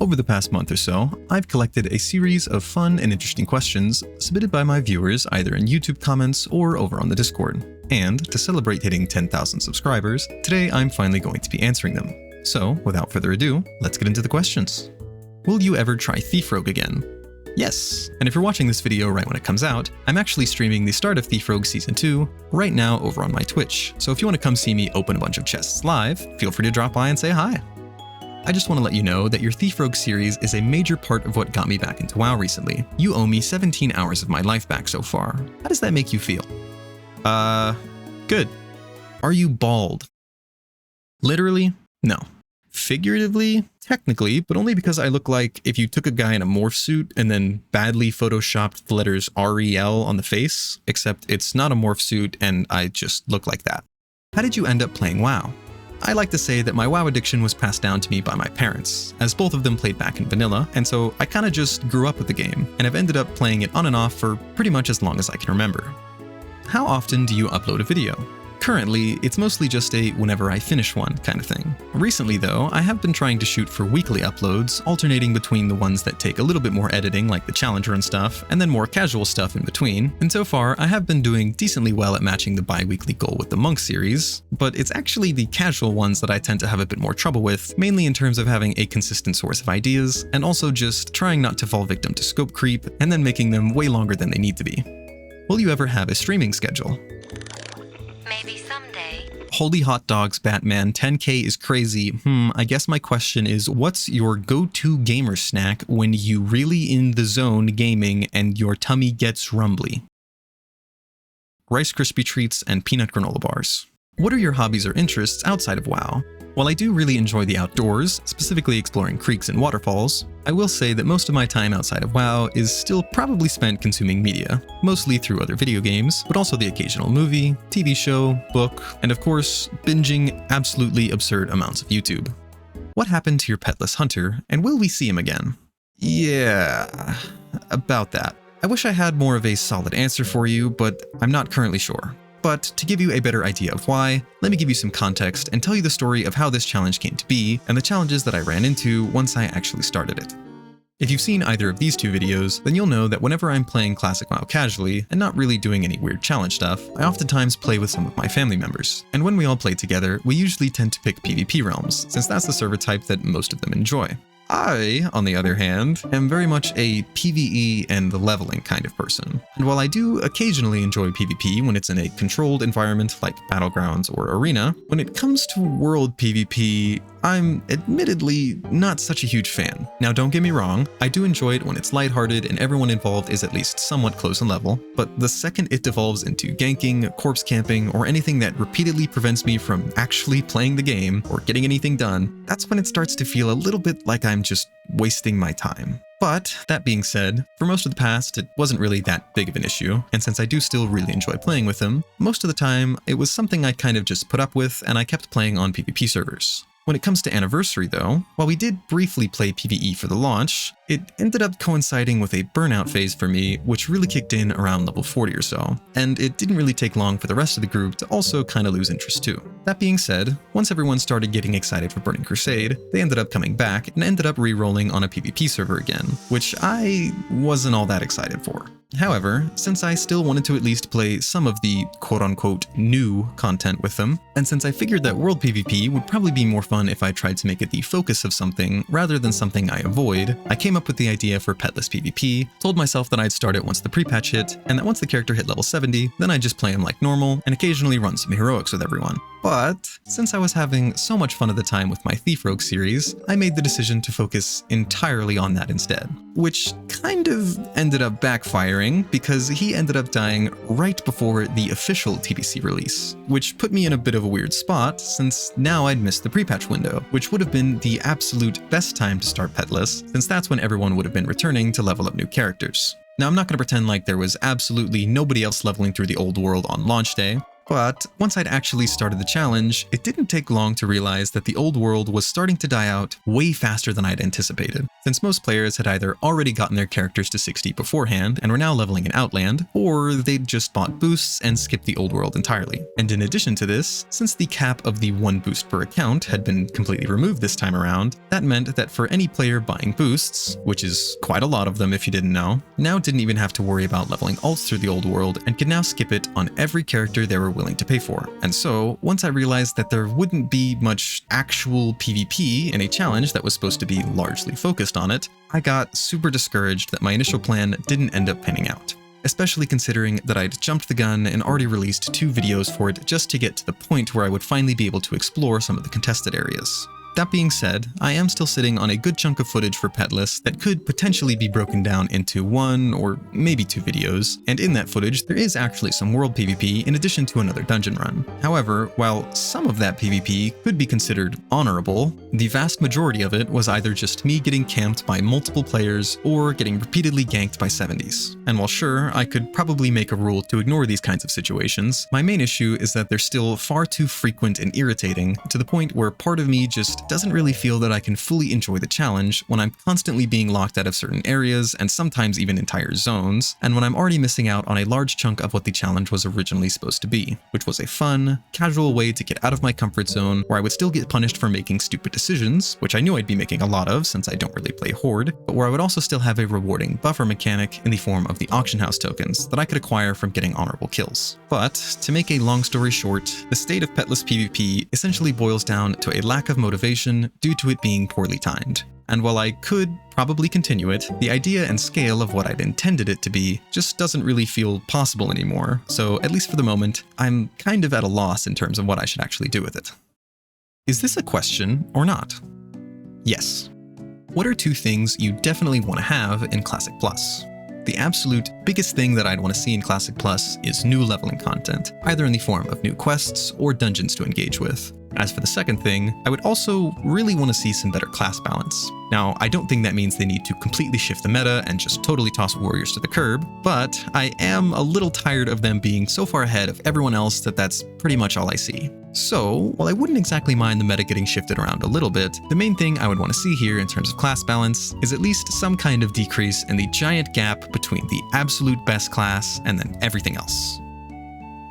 Over the past month or so, I've collected a series of fun and interesting questions submitted by my viewers either in YouTube comments or over on the Discord. And to celebrate hitting 10,000 subscribers, today I'm finally going to be answering them. So, without further ado, let's get into the questions. Will you ever try Thief Rogue again? Yes! And if you're watching this video right when it comes out, I'm actually streaming the start of Thief Rogue Season 2 right now over on my Twitch. So if you want to come see me open a bunch of chests live, feel free to drop by and say hi. I just want to let you know that your Thief Rogue series is a major part of what got me back into WoW recently. You owe me 17 hours of my life back so far. How does that make you feel? Good. Are you bald? Literally? No. Figuratively? Technically, but only because I look like if you took a guy in a morph suit and then badly photoshopped the letters REL on the face, except it's not a morph suit and I just look like that. How did you end up playing WoW? I like to say that my WoW addiction was passed down to me by my parents, as both of them played back in vanilla, and so I kinda just grew up with the game, and have ended up playing it on and off for pretty much as long as I can remember. How often do you upload a video? Currently, it's mostly just a whenever I finish one kind of thing. Recently though, I have been trying to shoot for weekly uploads, alternating between the ones that take a little bit more editing like the Challenger and stuff, and then more casual stuff in between, and so far I have been doing decently well at matching the bi-weekly goal with the Monk series, but it's actually the casual ones that I tend to have a bit more trouble with, mainly in terms of having a consistent source of ideas, and also just trying not to fall victim to scope creep, and then making them way longer than they need to be. Will you ever have a streaming schedule? Maybe someday. Holy hot dogs, Batman, 10K is crazy. I guess my question is, what's your go-to gamer snack when you really in the zone gaming and your tummy gets rumbly? Rice Krispie treats and peanut granola bars. What are your hobbies or interests outside of WoW? While I do really enjoy the outdoors, specifically exploring creeks and waterfalls, I will say that most of my time outside of WoW is still probably spent consuming media, mostly through other video games, but also the occasional movie, TV show, book, and of course, binging absolutely absurd amounts of YouTube. What happened to your petless hunter, and will we see him again? Yeah, about that. I wish I had more of a solid answer for you, but I'm not currently sure. But to give you a better idea of why, let me give you some context and tell you the story of how this challenge came to be and the challenges that I ran into once I actually started it. If you've seen either of these two videos, then you'll know that whenever I'm playing Classic WoW casually and not really doing any weird challenge stuff, I oftentimes play with some of my family members. And when we all play together, we usually tend to pick PvP realms, since that's the server type that most of them enjoy. I, on the other hand, am very much a PvE and the leveling kind of person. And while I do occasionally enjoy PvP when it's in a controlled environment like Battlegrounds or Arena, when it comes to world PvP, I'm admittedly not such a huge fan. Now don't get me wrong, I do enjoy it when it's lighthearted and everyone involved is at least somewhat close in level, but the second it devolves into ganking, corpse camping, or anything that repeatedly prevents me from actually playing the game or getting anything done, that's when it starts to feel a little bit like I'm just wasting my time. But that being said, for most of the past, it wasn't really that big of an issue, and since I do still really enjoy playing with them, most of the time it was something I kind of just put up with and I kept playing on PvP servers. When it comes to Anniversary though, while we did briefly play PvE for the launch, it ended up coinciding with a burnout phase for me, which really kicked in around level 40 or so, and it didn't really take long for the rest of the group to also kind of lose interest too. That being said, once everyone started getting excited for Burning Crusade, they ended up coming back and ended up re-rolling on a PvP server again, which I wasn't all that excited for. However, since I still wanted to at least play some of the quote-unquote new content with them, and since I figured that world PvP would probably be more fun if I tried to make it the focus of something rather than something I avoid, I came up with the idea for petless PvP, told myself that I'd start it once the pre-patch hit, and that once the character hit level 70, then I'd just play him like normal and occasionally run some heroics with everyone. But since I was having so much fun at the time with my Thief Rogue series, I made the decision to focus entirely on that instead, which kind of ended up backfiring because he ended up dying right before the official TBC release, which put me in a bit of a weird spot since now I'd missed the pre-patch window, which would have been the absolute best time to start petless, since that's when everyone would have been returning to level up new characters. Now I'm not going to pretend like there was absolutely nobody else leveling through the old world on launch day, But once I'd actually started the challenge, it didn't take long to realize that the old world was starting to die out way faster than I'd anticipated, since most players had either already gotten their characters to 60 beforehand and were now leveling in Outland, or they'd just bought boosts and skipped the old world entirely. And in addition to this, since the cap of the 1 boost per account had been completely removed this time around, that meant that for any player buying boosts, which is quite a lot of them if you didn't know, now didn't even have to worry about leveling alts through the old world and could now skip it on every character they were willing to pay for. And so, once I realized that there wouldn't be much actual PvP in a challenge that was supposed to be largely focused on it, I got super discouraged that my initial plan didn't end up panning out. Especially considering that I'd jumped the gun and already released 2 videos for it just to get to the point where I would finally be able to explore some of the contested areas. That being said, I am still sitting on a good chunk of footage for Petless that could potentially be broken down into 1 or maybe 2 videos, and in that footage there is actually some world PvP in addition to another dungeon run. However, while some of that PvP could be considered honorable, the vast majority of it was either just me getting camped by multiple players or getting repeatedly ganked by 70s. And while sure, I could probably make a rule to ignore these kinds of situations, my main issue is that they're still far too frequent and irritating to the point where part of me just doesn't really feel that I can fully enjoy the challenge when I'm constantly being locked out of certain areas and sometimes even entire zones, and when I'm already missing out on a large chunk of what the challenge was originally supposed to be, which was a fun, casual way to get out of my comfort zone where I would still get punished for making stupid decisions, which I knew I'd be making a lot of since I don't really play Horde, but where I would also still have a rewarding buffer mechanic in the form of the auction house tokens that I could acquire from getting honorable kills. But, to make a long story short, the state of Petless PvP essentially boils down to a lack of motivation due to it being poorly timed. And while I could probably continue it, the idea and scale of what I'd intended it to be just doesn't really feel possible anymore, so at least for the moment, I'm kind of at a loss in terms of what I should actually do with it. Is this a question or not? Yes. What are 2 things you definitely want to have in Classic Plus? The absolute biggest thing that I'd want to see in Classic Plus is new leveling content, either in the form of new quests or dungeons to engage with. As for the second thing, I would also really want to see some better class balance. Now, I don't think that means they need to completely shift the meta and just totally toss warriors to the curb, but I am a little tired of them being so far ahead of everyone else that that's pretty much all I see. So, while I wouldn't exactly mind the meta getting shifted around a little bit, the main thing I would want to see here in terms of class balance is at least some kind of decrease in the giant gap between the absolute best class and then everything else.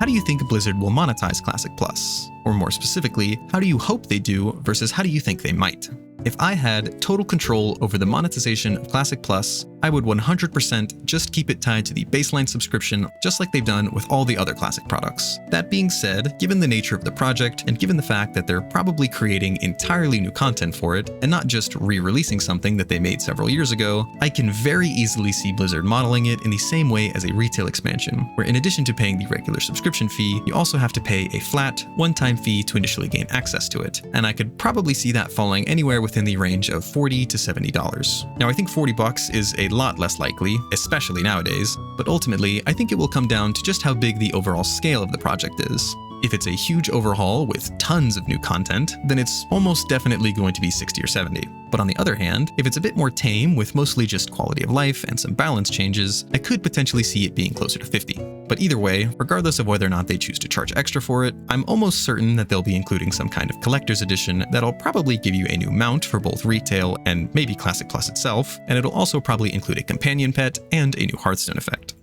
How do you think Blizzard will monetize Classic Plus? Or more specifically, how do you hope they do versus how do you think they might? If I had total control over the monetization of Classic Plus, I would 100% just keep it tied to the baseline subscription, just like they've done with all the other Classic products. That being said, given the nature of the project, and given the fact that they're probably creating entirely new content for it, and not just re-releasing something that they made several years ago, I can very easily see Blizzard modeling it in the same way as a retail expansion, where in addition to paying the regular subscription fee, you also have to pay a flat, one-time fee to initially gain access to it. And I could probably see that falling anywhere within the range of $40 to $70. Now, I think $40 is a lot less likely, especially nowadays, but ultimately, I think it will come down to just how big the overall scale of the project is. If it's a huge overhaul with tons of new content, then it's almost definitely going to be 60 or 70. But on the other hand, if it's a bit more tame with mostly just quality of life and some balance changes, I could potentially see it being closer to 50. But either way, regardless of whether or not they choose to charge extra for it, I'm almost certain that they'll be including some kind of collector's edition that'll probably give you a new mount for both retail and maybe Classic Plus itself, and it'll also probably include a companion pet and a new Hearthstone effect.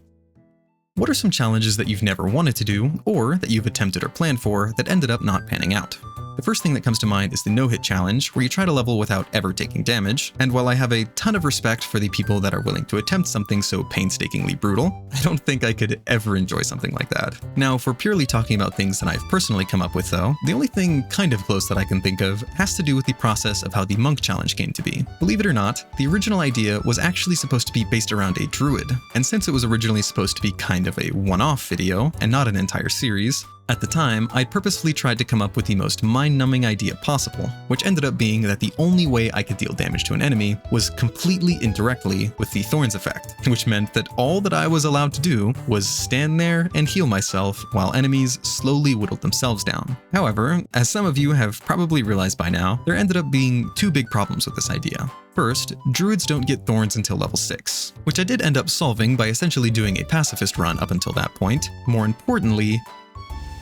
What are some challenges that you've never wanted to do, or that you've attempted or planned for that ended up not panning out? The first thing that comes to mind is the no-hit challenge, where you try to level without ever taking damage, and while I have a ton of respect for the people that are willing to attempt something so painstakingly brutal, I don't think I could ever enjoy something like that. Now, for purely talking about things that I've personally come up with though, the only thing kind of close that I can think of has to do with the process of how the monk challenge came to be. Believe it or not, the original idea was actually supposed to be based around a druid, and since it was originally supposed to be kind of a one-off video, and not an entire series, at the time, I purposefully tried to come up with the most mind-numbing idea possible, which ended up being that the only way I could deal damage to an enemy was completely indirectly with the Thorns effect, which meant that all that I was allowed to do was stand there and heal myself while enemies slowly whittled themselves down. However, as some of you have probably realized by now, there ended up being 2 big problems with this idea. First, druids don't get thorns until level 6, which I did end up solving by essentially doing a pacifist run up until that point. More importantly,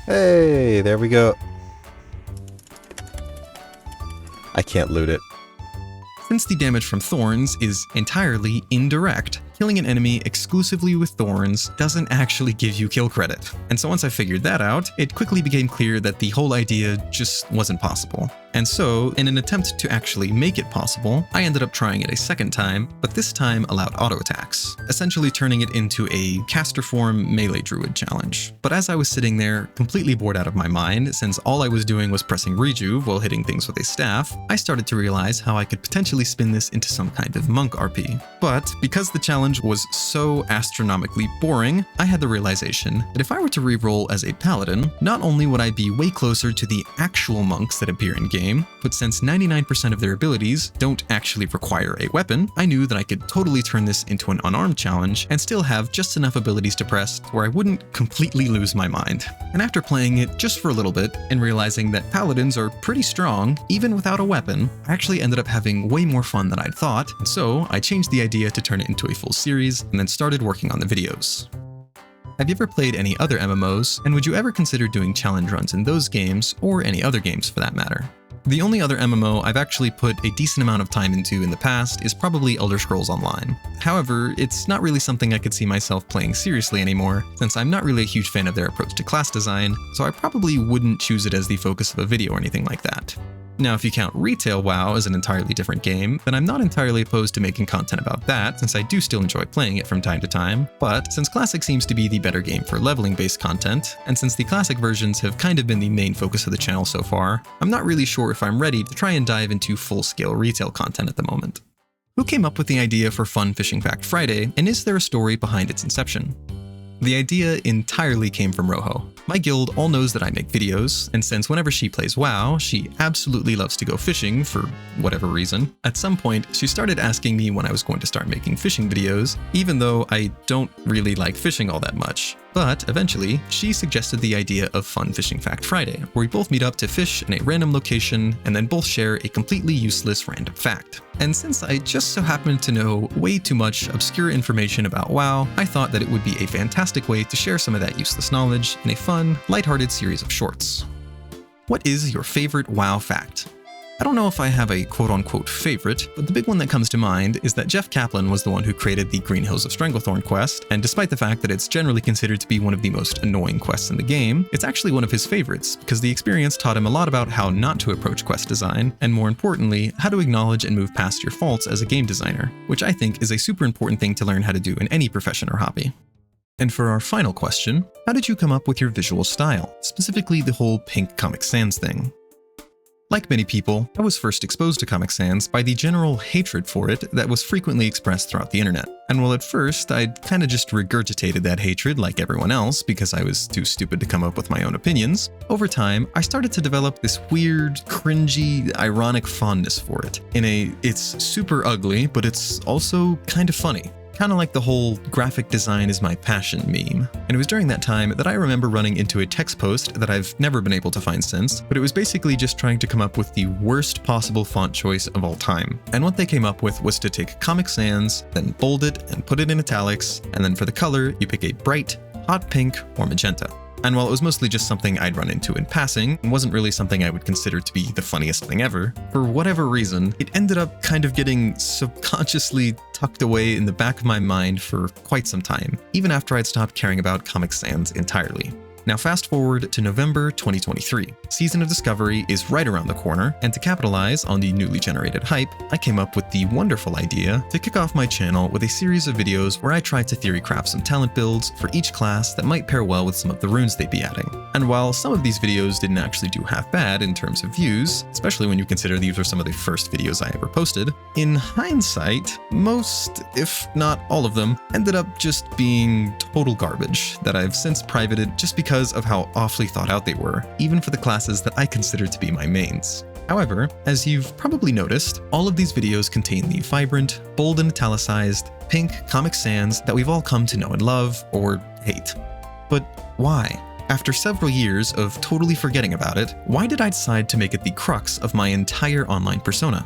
Hey, there we go. I can't loot it. Since the damage from thorns is entirely indirect, killing an enemy exclusively with thorns doesn't actually give you kill credit. And so once I figured that out, it quickly became clear that the whole idea just wasn't possible. And so, in an attempt to actually make it possible, I ended up trying it a second time, but this time allowed auto attacks, essentially turning it into a caster form melee druid challenge. But as I was sitting there, completely bored out of my mind, since all I was doing was pressing rejuve while hitting things with a staff, I started to realize how I could potentially spin this into some kind of monk RP. But because the challenge was so astronomically boring, I had the realization that if I were to reroll as a paladin, not only would I be way closer to the actual monks that appear in game, but since 99% of their abilities don't actually require a weapon, I knew that I could totally turn this into an unarmed challenge and still have just enough abilities to press where I wouldn't completely lose my mind. And after playing it just for a little bit and realizing that paladins are pretty strong, even without a weapon, I actually ended up having way more fun than I'd thought, and so I changed the idea to turn it into a full series and then started working on the videos. Have you ever played any other MMOs, and would you ever consider doing challenge runs in those games, or any other games for that matter? The only other MMO I've actually put a decent amount of time into in the past is probably Elder Scrolls Online. However, it's not really something I could see myself playing seriously anymore, since I'm not really a huge fan of their approach to class design, so I probably wouldn't choose it as the focus of a video or anything like that. Now, if you count retail WoW as an entirely different game, then I'm not entirely opposed to making content about that, since I do still enjoy playing it from time to time. But since Classic seems to be the better game for leveling-based content, and since the Classic versions have kind of been the main focus of the channel so far, I'm not really sure if I'm ready to try and dive into full-scale retail content at the moment. Who came up with the idea for Fun Fishing Fact Friday, and is there a story behind its inception? The idea entirely came from Rojo. My guild all knows that I make videos, and since whenever she plays WoW, she absolutely loves to go fishing for whatever reason. At some point, she started asking me when I was going to start making fishing videos, even though I don't really like fishing all that much. But eventually, she suggested the idea of Fun Fishing Fact Friday, where we both meet up to fish in a random location and then both share a completely useless random fact. And since I just so happened to know way too much obscure information about WoW, I thought that it would be a fantastic way to share some of that useless knowledge in a fun, lighthearted series of shorts. What is your favorite WoW fact? I don't know if I have a quote-unquote favorite, but the big one that comes to mind is that Jeff Kaplan was the one who created the Green Hills of Stranglethorn quest, and despite the fact that it's generally considered to be one of the most annoying quests in the game, it's actually one of his favorites, because the experience taught him a lot about how not to approach quest design, and more importantly, how to acknowledge and move past your faults as a game designer, which I think is a super important thing to learn how to do in any profession or hobby. And for our final question, how did you come up with your visual style, specifically the whole pink Comic Sans thing? Like many people, I was first exposed to Comic Sans by the general hatred for it that was frequently expressed throughout the internet. And while at first I'd kinda just regurgitated that hatred like everyone else because I was too stupid to come up with my own opinions, over time I started to develop this weird, cringy, ironic fondness for it. It's super ugly, but it's also kind of funny. Kind of like the whole graphic design is my passion meme. And it was during that time that I remember running into a text post that I've never been able to find since, but it was basically just trying to come up with the worst possible font choice of all time. And what they came up with was to take Comic Sans, then bold it and put it in italics, and then for the color, you pick a bright, hot pink or magenta. And while it was mostly just something I'd run into in passing, and wasn't really something I would consider to be the funniest thing ever, for whatever reason, it ended up kind of getting subconsciously tucked away in the back of my mind for quite some time, even after I'd stopped caring about Comic Sans entirely. Now fast forward to November 2023. Season of Discovery is right around the corner, and to capitalize on the newly generated hype, I came up with the wonderful idea to kick off my channel with a series of videos where I tried to theory craft some talent builds for each class that might pair well with some of the runes they'd be adding. And while some of these videos didn't actually do half bad in terms of views, especially when you consider these were some of the first videos I ever posted, in hindsight, most, if not all of them, ended up just being total garbage that I've since privated just because of how awfully thought out they were, even for the classes that I consider to be my mains. However, as you've probably noticed, all of these videos contain the vibrant, bold and italicized, pink Comic Sans that we've all come to know and love, or hate. But why? After several years of totally forgetting about it, why did I decide to make it the crux of my entire online persona?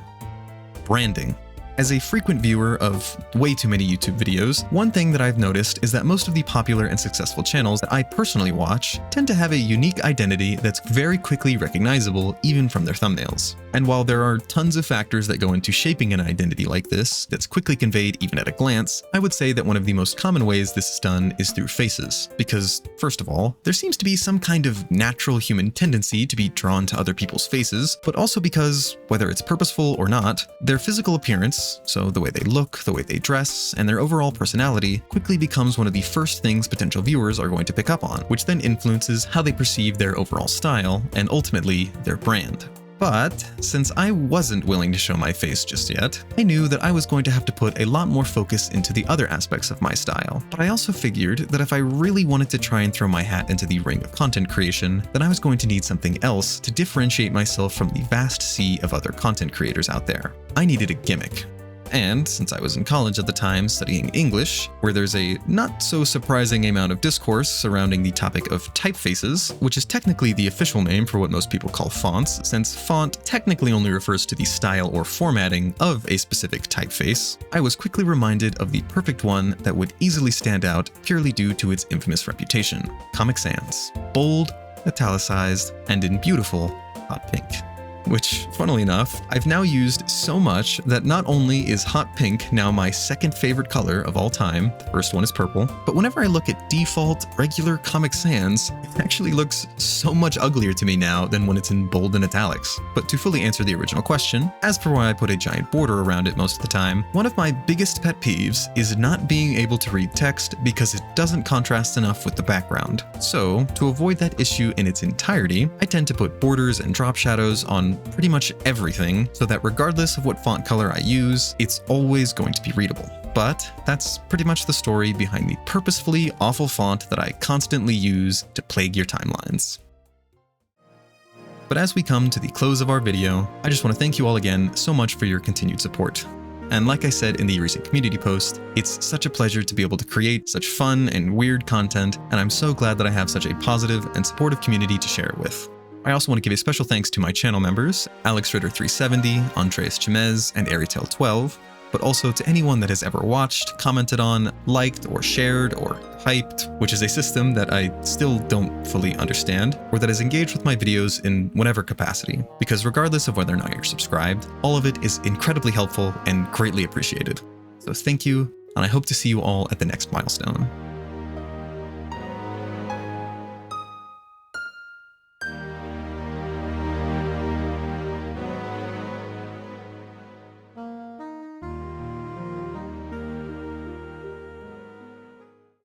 Branding. As a frequent viewer of way too many YouTube videos, one thing that I've noticed is that most of the popular and successful channels that I personally watch tend to have a unique identity that's very quickly recognizable even from their thumbnails. And while there are tons of factors that go into shaping an identity like this that's quickly conveyed even at a glance, I would say that one of the most common ways this is done is through faces. Because, first of all, there seems to be some kind of natural human tendency to be drawn to other people's faces, but also because, whether it's purposeful or not, their physical appearance, so the way they look, the way they dress, and their overall personality, quickly becomes one of the first things potential viewers are going to pick up on, which then influences how they perceive their overall style, and ultimately, their brand. But since I wasn't willing to show my face just yet, I knew that I was going to have to put a lot more focus into the other aspects of my style. But I also figured that if I really wanted to try and throw my hat into the ring of content creation, then I was going to need something else to differentiate myself from the vast sea of other content creators out there. I needed a gimmick. And since I was in college at the time studying English, where there's a not so surprising amount of discourse surrounding the topic of typefaces, which is technically the official name for what most people call fonts, since font technically only refers to the style or formatting of a specific typeface, I was quickly reminded of the perfect one that would easily stand out purely due to its infamous reputation: Comic Sans. Bold, italicized, and in beautiful hot pink. Which, funnily enough, I've now used so much that not only is hot pink now my second favorite color of all time, the first one is purple, but whenever I look at default, regular Comic Sans, it actually looks so much uglier to me now than when it's in bold and italics. But to fully answer the original question, as for why I put a giant border around it most of the time, one of my biggest pet peeves is not being able to read text because it doesn't contrast enough with the background. So, to avoid that issue in its entirety, I tend to put borders and drop shadows on pretty much everything, so that regardless of what font color I use, it's always going to be readable. But that's pretty much the story behind the purposefully awful font that I constantly use to plague your timelines. But as we come to the close of our video, I just want to thank you all again so much for your continued support. And like I said in the recent community post, it's such a pleasure to be able to create such fun and weird content, and I'm so glad that I have such a positive and supportive community to share it with. I also want to give a special thanks to my channel members, Alex Ritter 370, Andreas Chimez, and Aritel 12, but also to anyone that has ever watched, commented on, liked, or shared, or hyped, which is a system that I still don't fully understand, or that has engaged with my videos in whatever capacity, because regardless of whether or not you're subscribed, all of it is incredibly helpful and greatly appreciated. So thank you, and I hope to see you all at the next milestone.